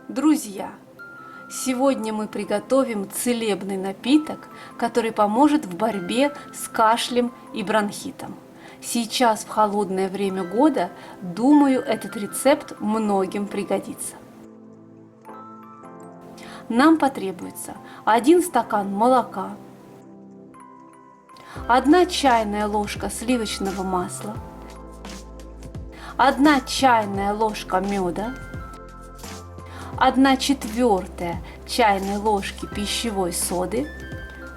Друзья, сегодня мы приготовим целебный напиток, который поможет в борьбе с кашлем и бронхитом. Сейчас в холодное время года, думаю, этот рецепт многим пригодится. Нам потребуется 1 стакан молока, 1 чайная ложка сливочного масла, 1 чайная ложка меда, 1/4 чайной ложки пищевой соды,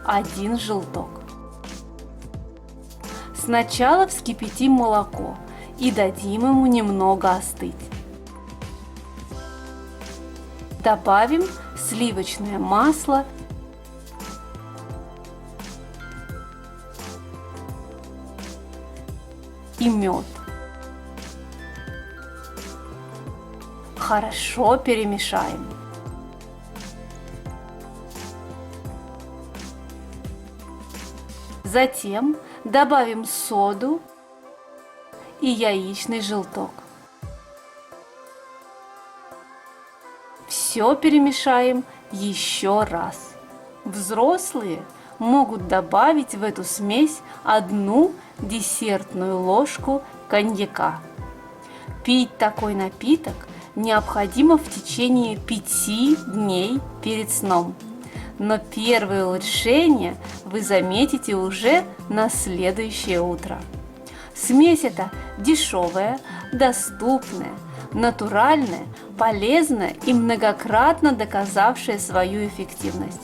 1 желток. Сначала вскипятим молоко и дадим ему немного остыть. Добавим сливочное масло и мед. Хорошо перемешаем. Затем добавим соду и яичный желток. Все перемешаем еще раз. Взрослые могут добавить в эту смесь 1 десертную ложку коньяка. Пить такой напиток необходимо в течение 5 дней перед сном. Но первые улучшения вы заметите уже на следующее утро. Смесь эта дешевая, доступная, натуральная, полезная и многократно доказавшая свою эффективность.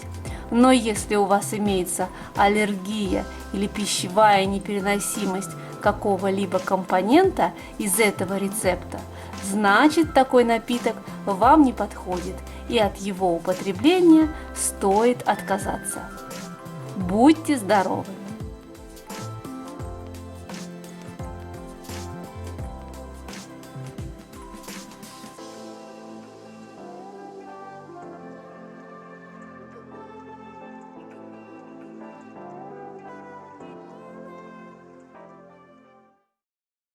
Но если у вас имеется аллергия или пищевая непереносимость какого-либо компонента из этого рецепта, значит, такой напиток вам не подходит, и от его употребления стоит отказаться. Будьте здоровы!